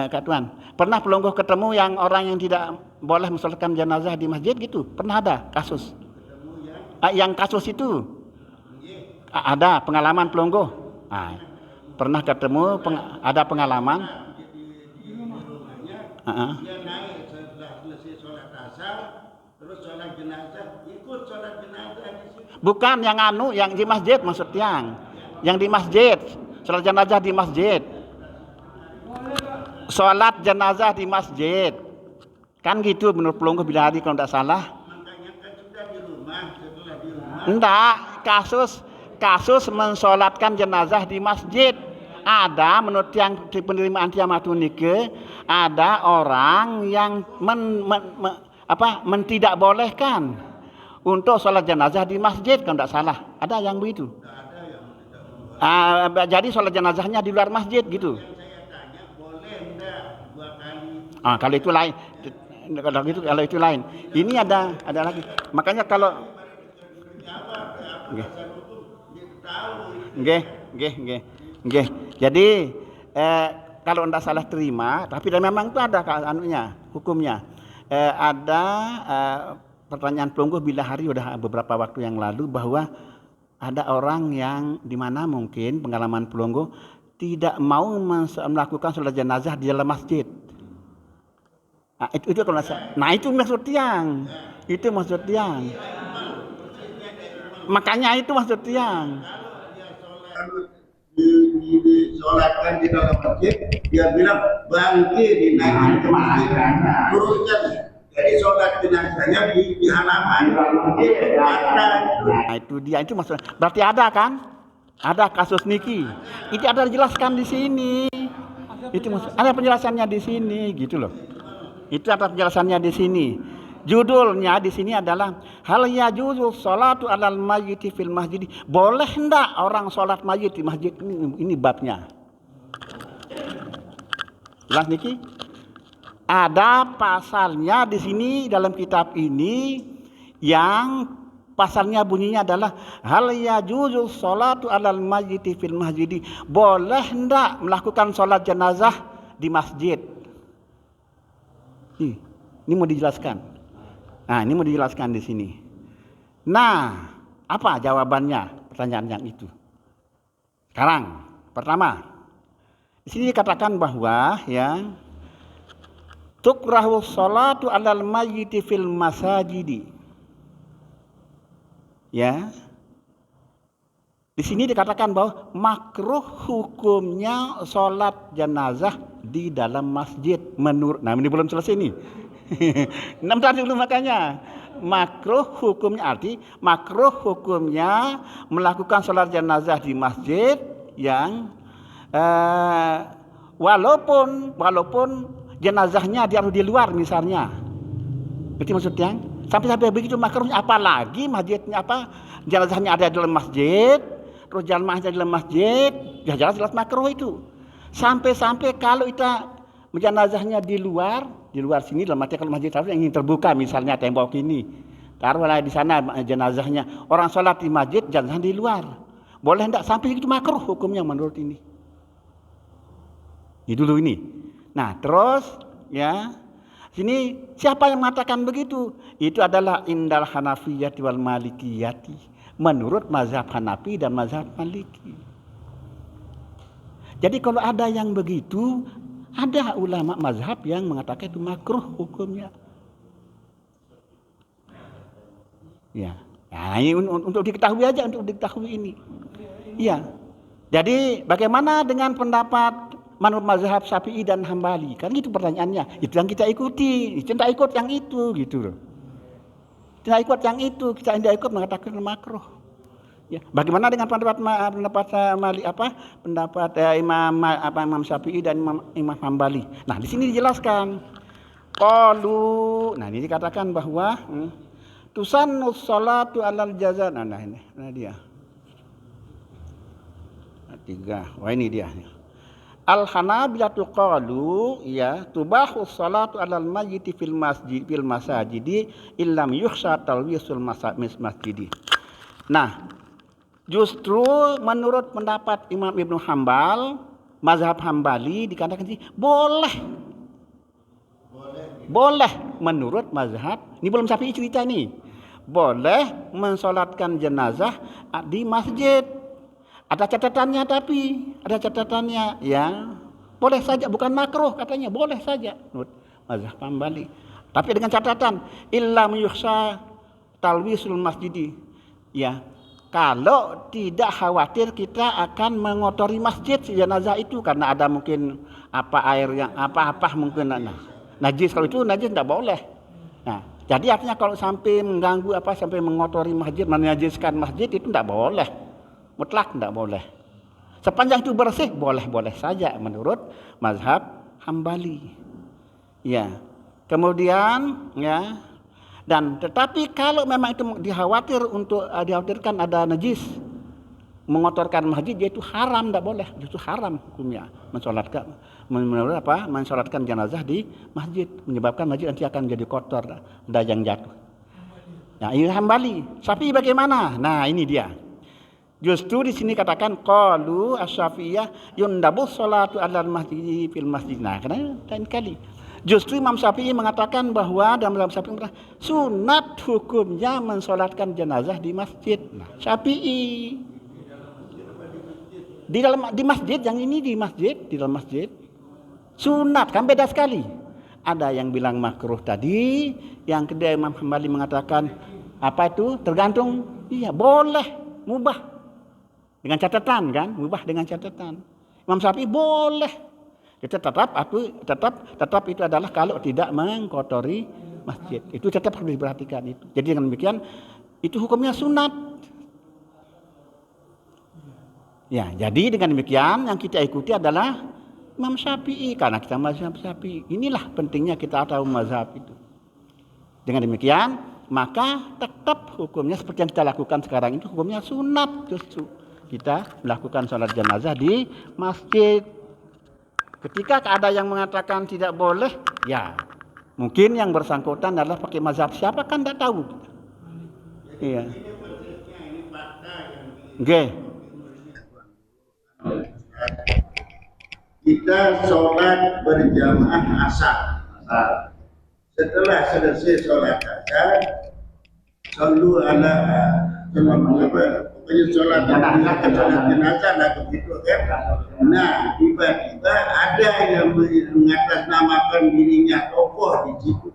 Speaker 1: Kak Tuan, pernah pelonggoh ketemu yang orang yang tidak boleh mensolatkan jenazah di masjid gitu? Pernah ada kasus? Yang kasus itu ada pengalaman pelonggoh. Pernah ketemu, ada pengalaman.
Speaker 2: Dia naik setelah selesai sholat asar, terus sholat jenazah, ikut sholat jenazah di situ.
Speaker 1: Bukan yang di masjid maksud yang di masjid, sholat jenazah di masjid. Sholat jenazah di masjid. Kan gitu menurut pelonggoh Bidahari kalau tidak salah.
Speaker 2: Makanya kan sudah di rumah, setelah di rumah.
Speaker 1: Enggak, kasus mensolatkan jenazah di masjid. Ada menurut yang penerimaan Tiamatun nike, ada orang yang tidak bolehkan untuk sholat jenazah di masjid kalau tidak salah. Ada yang begitu. Jadi sholat jenazahnya di luar masjid gitu.
Speaker 2: Saya tanya boleh enggak 2 kali?
Speaker 1: Kalau itu lain. Kalau itu lain. Ini ada lagi. Makanya kalau Nggih. Jadi kalau tidak salah terima, tapi memang itu ada hukumnya. Ada pertanyaan pelonggoh Bidahari sudah beberapa waktu yang lalu bahwa ada orang yang di mana mungkin pengalaman pelonggoh tidak mau melakukan sholat jenazah di dalam masjid. Itu kalau itu maksud tiang. Makanya itu maksud tiang.
Speaker 2: Disolatkan di dalam masjid, dia bilang bangkit dinaikin ke masjid, turunnya. Jadi sholat jenazahnya di halaman.
Speaker 1: Itu dia, itu maksudnya. Berarti ada kan? Ada kasus niki. Itu ada dijelaskan di sini. Itu maksud, ada penjelasannya di sini, gitu loh. Itu ada penjelasannya di sini. Judulnya di sini adalah hal yajuzu sholatu alal mayyiti fil masjid. Boleh enggak orang sholat mayit di masjid? Ini babnya. Jelas niki? Ada pasalnya di sini dalam kitab ini yang pasalnya bunyinya adalah hal yajuzu sholatu alal mayyiti fil masjid. Boleh enggak melakukan sholat jenazah di masjid? Ini mau dijelaskan. Ini mau dijelaskan di sini. Nah, apa jawabannya pertanyaan yang itu? Sekarang, pertama, di sini dikatakan bahwa yang tukrahu sholatu alal mayyiti fil masajidi. Ya. Di sini dikatakan bahwa makruh hukumnya sholat jenazah di dalam masjid menurut. Nah, ini belum selesai nih. Nanti dulu makanya makruh hukumnya melakukan sholat jenazah di masjid yang walaupun jenazahnya dia harus di luar misalnya. Berarti maksudnya sampai begitu makruhnya, apalagi masjidnya jenazahnya ada di dalam masjid, terus jamaahnya di dalam masjid, ya jelas makruh itu. Sampai kalau kita jenazahnya di luar sini, dalam arti kalau masjid yang ingin terbuka misalnya tembok ini, taruhlah di sana jenazahnya, orang sholat di masjid, jenazah di luar, boleh enggak? Sampai itu makruh hukumnya menurut ini. Ini dulu ini. Nah terus ya sini siapa yang mengatakan begitu? Itu adalah indal Hanafiyati wal Malikiyati, menurut mazhab Hanafi dan mazhab Maliki. Jadi kalau ada yang begitu, ada ulama mazhab yang mengatakan itu makruh hukumnya. Ya, nah, ini untuk diketahui aja, untuk diketahui ini. Iya. Jadi bagaimana dengan pendapat menurut mazhab Syafi'i dan Hambali? Kan itu pertanyaannya. Itu yang kita ikuti. Kita ikut yang itu, gitu loh. Kita ikut yang itu, kita tidak ikut mengatakan makruh. Ya, bagaimana dengan pendapat Imam Syafi'i dan Imam Hambali? Nah, di sini dijelaskan. Qalu, nah ini dikatakan bahwa tusannus sholatu alal jaza. Nah ini dia. Tiga. Wah ini dia. Al-Hanabilatu qalu ya tubahu sholatu alal mayyiti fil masajidi illam yukhsha talwisul masjidi. Nah, justru menurut pendapat Imam Ibnu Hambal, mazhab Hambali dikatakan sih boleh menurut mazhab. Ini belum Syafi'i cerita nih. Boleh mensolatkan jenazah di masjid. Ada catatannya ada catatannya ya. Boleh saja, bukan makruh katanya, boleh saja menurut mazhab Hambali. Tapi dengan catatan illam yukhsha talwisul masjidi. Ya. Kalau tidak khawatir kita akan mengotori masjid jenazah itu karena ada mungkin air yang mungkin najis. Kalau itu najis tidak boleh. Nah, jadi artinya kalau sampai mengganggu sampai mengotori masjid, menajiskan masjid itu tidak boleh. Mutlak tidak boleh. Sepanjang itu bersih boleh-boleh saja menurut mazhab Hambali. Ya. Kemudian ya. Dan tetapi kalau memang itu dikhawatirkan ada najis mengotorkan masjid, yaitu haram, tidak boleh, itu haram hukumnya mensolatkan jenazah di masjid, menyebabkan masjid nanti akan jadi kotor, ada yang jatuh. Nah ini Hambali. Syafi'i bagaimana? Nah ini dia. Justru di sini katakan qalu asy-Syafi'iyah yundabu sholatu alal masjid fil masjid. Nah karena lain kali. Justru Imam Syafi'i mengatakan bahwa dalam Syafi'i sunat hukumnya mensolatkan jenazah di masjid. Nah, Syafi'i di masjid, yang ini di dalam masjid sunat, kan beda sekali. Ada yang bilang makruh tadi, yang kedua Imam Hambali mengatakan tergantung, iya boleh, mubah dengan catatan kan, mubah dengan catatan. Imam Syafi'i boleh. Kita tetap itu adalah kalau tidak mengkotori masjid. Itu tetap harus diperhatikan itu. Jadi dengan demikian itu hukumnya sunat. Ya, jadi dengan demikian yang kita ikuti adalah Imam Syafi'i karena kita mazhab Syafi'i. Inilah pentingnya kita tahu mazhab itu. Dengan demikian maka tetap hukumnya seperti yang kita lakukan sekarang itu hukumnya sunat justru. Kita melakukan sholat jenazah di masjid. Ketika ada yang mengatakan tidak boleh, ya mungkin yang bersangkutan adalah pakai mazhab siapa kan tidak tahu. Iya. Oke.
Speaker 2: Kita sholat berjamaah asar. Setelah selesai sholat asar, selalu ada pokoknya sholat jenazah lah begitu kan. Nah tiba-tiba ada yang mengatasnamakan dirinya tokoh di situ,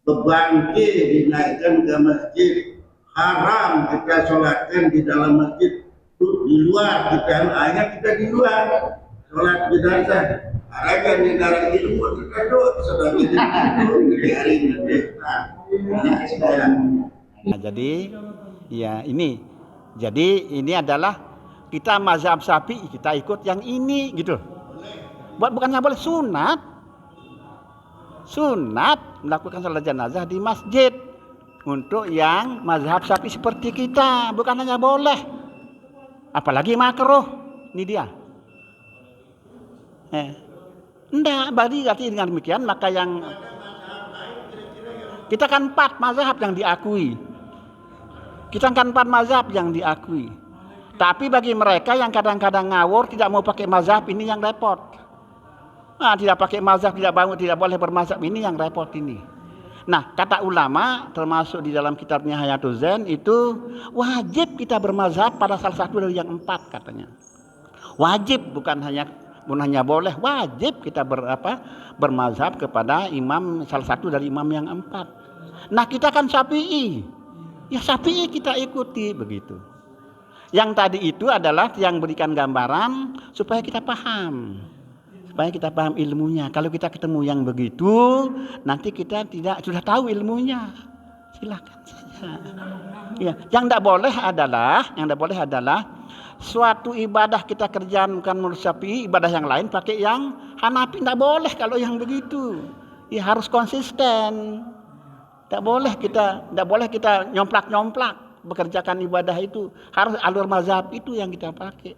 Speaker 2: bebangkit dinaikkan ke masjid, haram kita sholatkan di dalam masjid, di luar kita di luar sholat jenazah. Ada negara ilmu terkadang sedang di hari ini.
Speaker 1: Nah, jadi ya ini. Jadi ini adalah kita mazhab Syafi'i, kita ikut yang ini gitu. Bukannya boleh sunat melakukan sholat jenazah di masjid untuk yang mazhab Syafi'i seperti kita, bukan hanya boleh, apalagi makruh. Ini dia. Enggak, berarti dengan demikian maka yang kita kan 4 mazhab yang diakui. Kita kan 4 mazhab yang diakui. Tapi bagi mereka yang kadang-kadang ngawur tidak mau pakai mazhab ini yang repot. Nah, tidak pakai mazhab, tidak boleh bermazhab ini yang repot ini. Nah, kata ulama termasuk di dalam kitabnya Hayatul Zen itu wajib kita bermazhab pada salah satu dari yang 4 katanya. Wajib, bukan hanya bukan hanya boleh, wajib kita bermazhab kepada imam salah satu dari imam yang 4. Nah kita kan Syafi'i, ya Syafi'i kita ikuti begitu. Yang tadi itu adalah yang berikan gambaran supaya kita paham. Supaya kita paham ilmunya. Kalau kita ketemu yang begitu, nanti kita sudah tahu ilmunya. Silakan saja. Ya, yang tidak boleh adalah suatu ibadah kita kerjakan menurut Syafi'i, ibadah yang lain pakai yang Hanafi, tidak boleh kalau yang begitu. Ya harus konsisten. Tidak boleh kita nyomplak-nyomplak bekerjakan ibadah itu. Harus alur mazhab itu yang kita pakai.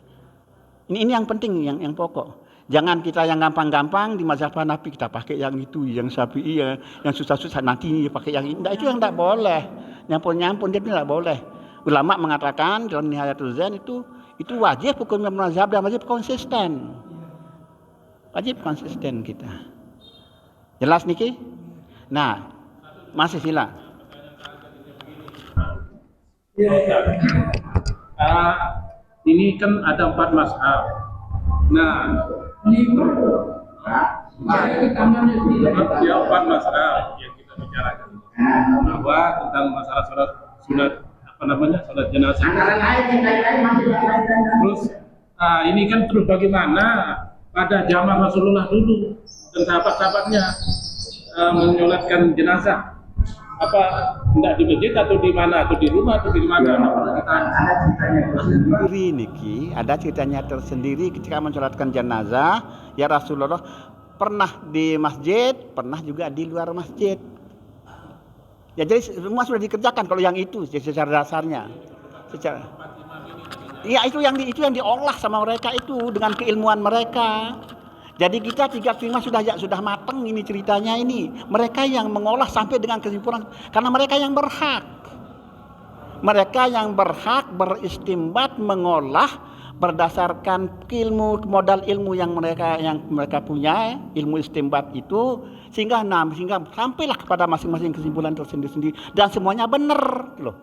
Speaker 1: Ini yang penting, yang pokok. Jangan kita yang gampang-gampang di mazhab Hanafi kita pakai yang itu, yang Syafi'i yang susah-susah nanti pakai yang ini. Itu yang tidak boleh. Nyampun-nyampun dia tidak boleh. Ulama mengatakan dalam Nihayatul Zain itu wajib hukumnya mazhab dan wajib konsisten. Wajib konsisten kita. Jelas niki? Nah, masih sila.
Speaker 3: Ini kan ada 4 mazhab. Nah, dia 4 mazhab yang kita bicarakan bahwa tentang masalah sunat jenazah. Terus ini kan terus bagaimana pada zaman Rasulullah dulu dan sahabat-sahabatnya menyolatkan jenazah, apa tidak di masjid atau di mana, atau di rumah atau di mana?
Speaker 1: Ada ceritanya tersendiri ketika mensolatkan jenazah. Ya Rasulullah pernah di masjid, pernah juga di luar masjid. Ya jadi semua sudah dikerjakan kalau yang itu secara dasarnya. Ya itu yang diolah sama mereka itu dengan keilmuan mereka. Jadi kita 3 sudah matang ini ceritanya ini. Mereka yang mengolah sampai dengan kesimpulan karena mereka yang berhak. Mereka yang berhak beristimbat, mengolah berdasarkan modal ilmu yang mereka punya, ilmu istimbat itu sehingga sampailah kepada masing-masing kesimpulan tersendiri dan semuanya benar loh.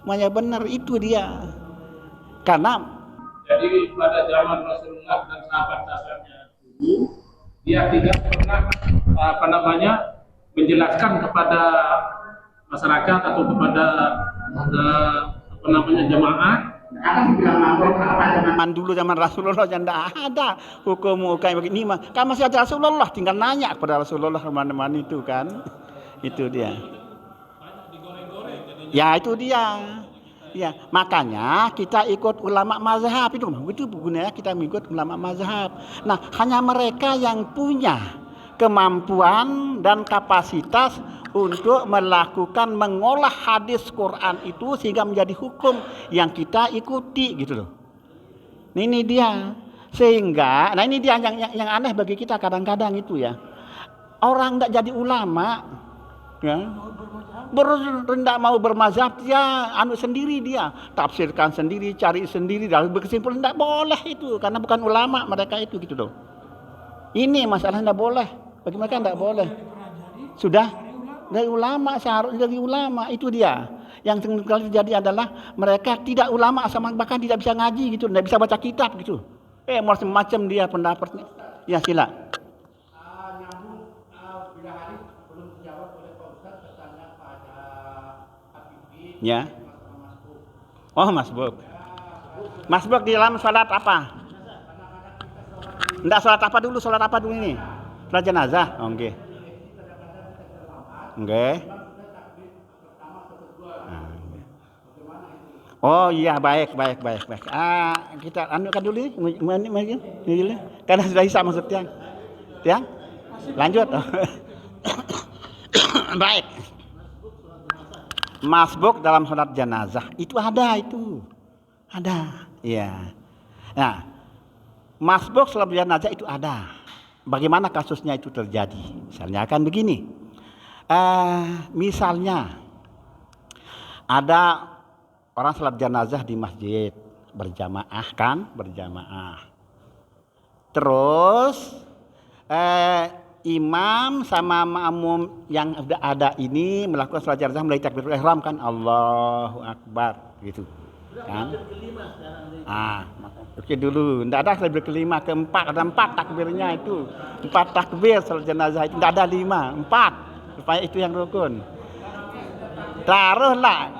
Speaker 1: Semuanya benar itu dia. Karena
Speaker 3: jadi pada zaman Rasulullah dan sahabat-sahabatnya dulu, dia tidak pernah menjelaskan kepada masyarakat atau kepada jemaah.
Speaker 1: Zaman Rasulullah tidak ada hukum kayak begini mah. Kan masih ada Rasulullah, tinggal nanya kepada Rasulullah mana-mana itu kan. Itu dia. Ya itu dia. Ya, makanya kita ikut ulama mazhab itu gunanya kita mengikut ulama mazhab. Nah, hanya mereka yang punya kemampuan dan kapasitas untuk mengolah hadis Quran itu sehingga menjadi hukum yang kita ikuti gitu loh. Ini dia. Sehingga, ini dia yang aneh bagi kita kadang-kadang itu ya. Orang tidak jadi ulama, ya. Tidak mau bermazhab dia sendiri dia tafsirkan sendiri, cari sendiri dan berkesimpulan tidak boleh itu karena bukan ulama mereka itu gitu loh. Ini masalahnya tidak boleh bagi mereka, tidak boleh. Sudah dari ulama, seharusnya dari ulama itu dia. Yang terjadi adalah mereka tidak ulama sama bahkan tidak bisa ngaji gitu, tidak bisa baca kitab gitu. Macam-macam dia pendapatnya. Ya sila. Ya. Oh, masbuk. Masbuk di dalam salat apa? Enggak salat apa dulu ini? Salat jenazah. Oh, nggih. Nggih. Oh iya, baik. Kita anukan dulu ini. Karena sudah bisa maksudnya. Ya? Lanjut. Baik. Masbuk dalam salat jenazah itu ada. Ya. Nah, masbuk salat jenazah itu ada. Bagaimana kasusnya itu terjadi? Misalnya akan begini. Misalnya ada orang salat jenazah di masjid berjamaah kan, Terus imam sama makmum yang ada ini melakukan salat jenazah mulai takbiratul ihram kan, Allahu Akbar gitu. Kan? Oke dulu, tidak ada takbir kelima, keempat, ada 4 takbirnya itu. 4 takbir salat jenazah itu, tidak ada 5, 4. Supaya itu yang rukun. Taruhlah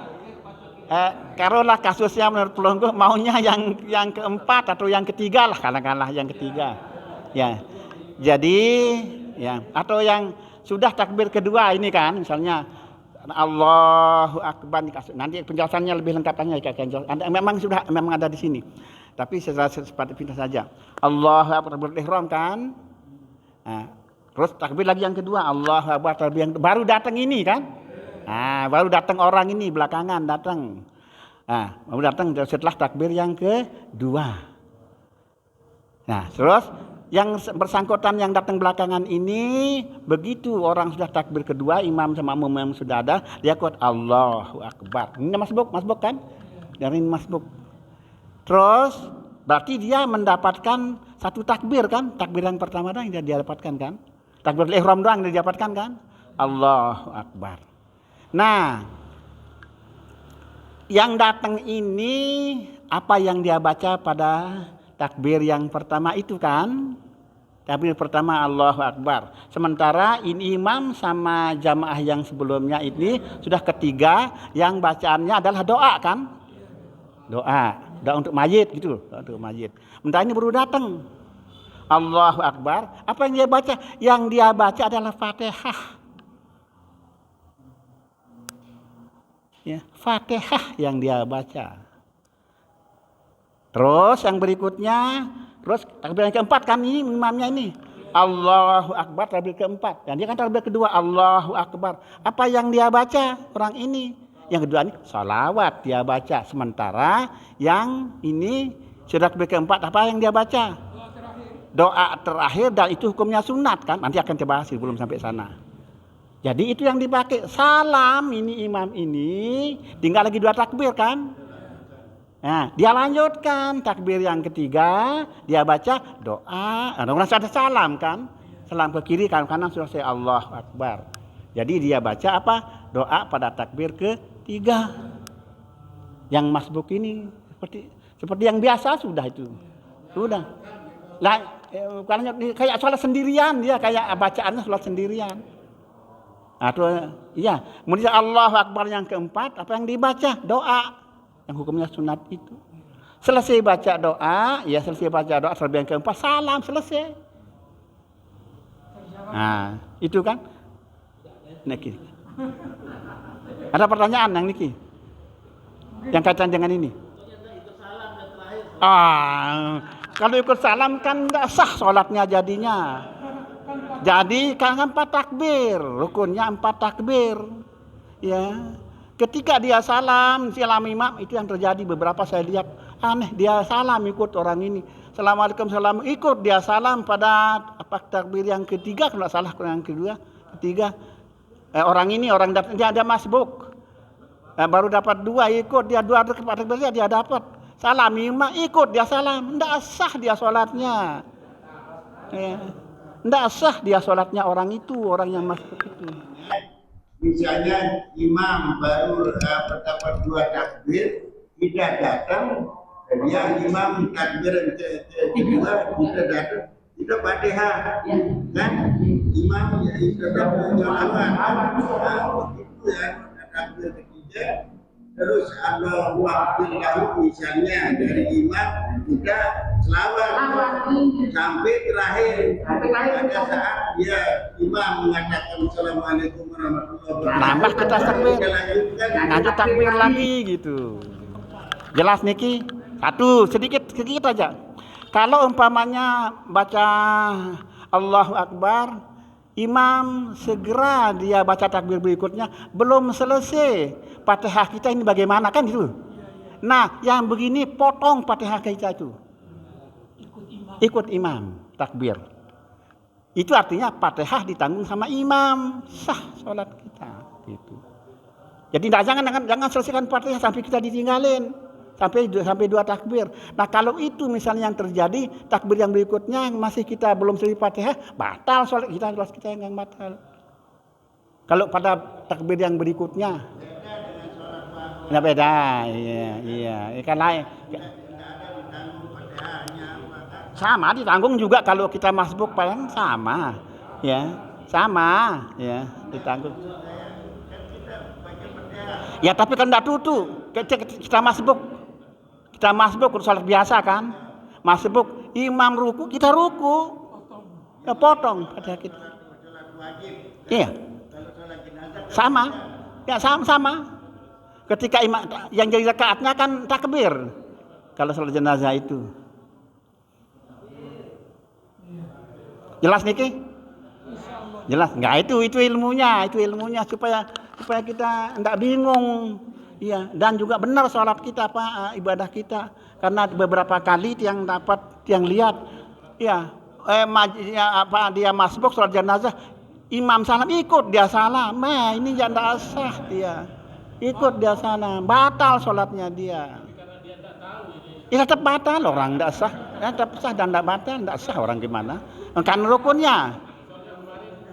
Speaker 1: kasusnya menurut pelonggo maunya yang keempat atau yang ketiga lah, katakanlah yang ketiga. Ya. Jadi ya, atau yang sudah takbir kedua ini kan, misalnya Allahu Akbar, nanti penjelasannya lebih lengkapnya memang ada di sini. Tapi seperti pintas saja. Allahu Akbar berihram kan. Nah, terus takbir lagi yang kedua, Allahu Akbar takbir yang baru datang ini kan. Nah, baru datang orang ini belakangan datang. Nah, baru datang setelah takbir yang kedua. Nah, terus yang bersangkutan yang datang belakangan ini, begitu orang sudah takbir kedua, imam sama makmum sudah ada, dia kuat Allahu Akbar. Ini masbuk kan? Dari masbuk. Terus berarti dia mendapatkan satu takbir kan? Takbir yang pertama doang yang dia dapatkan kan? Takbir ihram doang yang dia dapatkan kan? Allahu Akbar. Nah, yang datang ini apa yang dia baca pada takbir yang pertama itu kan? Takbir pertama Allahu Akbar. Sementara ini imam sama jamaah yang sebelumnya ini sudah ketiga yang bacaannya adalah doa kan? Doa untuk mayit gitu, doa untuk mayit. Sementara ini baru datang. Allahu Akbar. Apa yang dia baca? Yang dia baca adalah Fatihah. Ya, Fatihah yang dia baca. Terus yang berikutnya, terus takbir yang keempat kan ini imamnya ini. Allahu Akbar takbir keempat. Dan dia kan takbir kedua Allahu Akbar. Apa yang dia baca orang ini? Yang kedua ini salawat dia baca. Sementara yang ini sudah takbir keempat apa yang dia baca? Doa terakhir dan itu hukumnya sunat kan. Nanti akan kita bahas belum sampai sana. Jadi itu yang dipakai. Salam ini imam ini tinggal lagi 2 takbir kan. Nah, dia lanjutkan takbir yang ketiga, dia baca doa, orang ada salam kan, salam ke kiri kan kanan sudah saya Allahu Akbar. Jadi dia baca apa? Doa pada takbir ketiga. Yang masbuk ini seperti yang biasa sudah itu. Sudah. Lah kayak sholat sendirian dia, kayak bacaannya sholat sendirian. Atau iya, kemudian Allahu Akbar yang keempat, apa yang dibaca? Doa. Yang hukumnya sunat itu. Selesai baca doa, ya selesai baca doa terlebih yang keempat, salam selesai. Nah, itu kan. Niki. Ada pertanyaan yang Niki? Yang kaitan dengan ini? Kalau ikut salam kan nggak sah sholatnya jadinya. Jadi kan 4 takbir, rukunnya 4 takbir. Ya. Ketika dia salam imam itu yang terjadi beberapa saya lihat aneh, dia salam ikut orang ini. Assalamualaikum salam ikut dia salam pada takbir yang ketiga kalau salah yang ketiga. Orang ini orang dia ada masbuk. Baru dapat 2 ikut dia 2 takbir dia dapat. Salam imam ikut dia salam, enggak sah dia salatnya. Enggak sah dia salatnya orang itu, orang yang masbuk itu.
Speaker 2: Misalnya imam baru berdapat 2 takbir, tidak datang, dia imam takbir kedua tidak datang, tidak Fatihah, kan? Imam ya tetap menjalankan, begitu ya takbir ketiga, terus Allahu Akbar lahu misalnya dari imam kita selawat sampai terakhir. Pada saat dia imam mengatakan Assalamualaikum warahmatullahi wabarakatuh,
Speaker 1: nambah kita takbir, lanjut takbir lagi gitu. Jelas Niki? Sedikit aja. Kalau umpamanya baca Allahu Akbar, imam segera dia baca takbir berikutnya, belum selesai Fatihah kita ini bagaimana kan itu. Nah, yang begini potong Fatihah kita itu. Ikut imam takbir. Itu artinya Fatihah ditanggung sama imam, sah sholat kita gitu. Jadi jangan selesaikan Fatihah sampai kita ditinggalin. Sampai 2 takbir. Nah, kalau itu misalnya yang terjadi, takbir yang berikutnya masih kita belum selesai Fatihah, batal sholat kita yang batal. Kalau pada takbir yang berikutnya, Nggak beda, iya, iya. Ikan lain. Sama ditanggung juga kalau kita masbuk paling sama, ya, sama, ya, ditanggung. Ya tapi kan tidak tutu, kita masbuk sholat biasa kan, masbuk imam ruku kita ruku, ya potong pada kita. Iya, sama, ya sama. Ketika imam yang jadi rakaatnya kan takbir, kalau sholat jenazah itu. Jelas Niki? Jelas? Enggak, itu ilmunya supaya kita enggak bingung. Iya, dan juga benar sholat kita Pak, ibadah kita. Karena beberapa kali yang lihat ya dia masbuk sholat jenazah, imam salam ikut dia salam. Nah, ini enggak sah dia. Ikut dia sana, batal sholatnya dia. Ya tetap batal orang enggak sah. Ya, tetap sah dan enggak batal, enggak sah orang gimana? Kan rukunnya.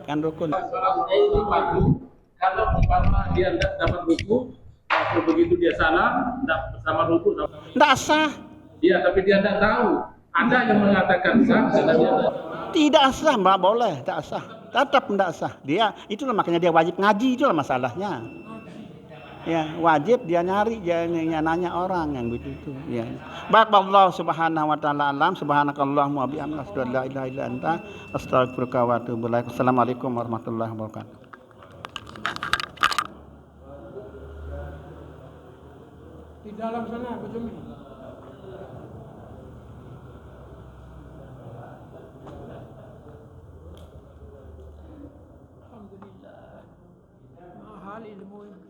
Speaker 1: Kan rukun.
Speaker 3: Sholatnya itu padu. Kalau umpama dia tidak dapat ruku, waktu begitu dia salam, tidak bersama ruku,
Speaker 1: Tidak sah.
Speaker 3: Iya, tapi dia tidak tahu. Ada yang mengatakan sah, dan dia
Speaker 1: tidak sah, Mbak, boleh, tidak sah. Tetap tidak sah. Dia itulah makanya dia wajib ngaji, itulah masalahnya. Ya, wajib dia nyari, dia nanya orang yang begitu. Ya. Barakallahu subhanahu wa ta'ala alam, subhanakallahumma wa bihamdika asyhadu an la ilaha illa anta astaghfiruka wa atubu ilaik. Assalamualaikum warahmatullahi wabarakatuh.
Speaker 4: Di dalam sana Pak Jumi. Alhamdulillah. Mahal ilmu ini.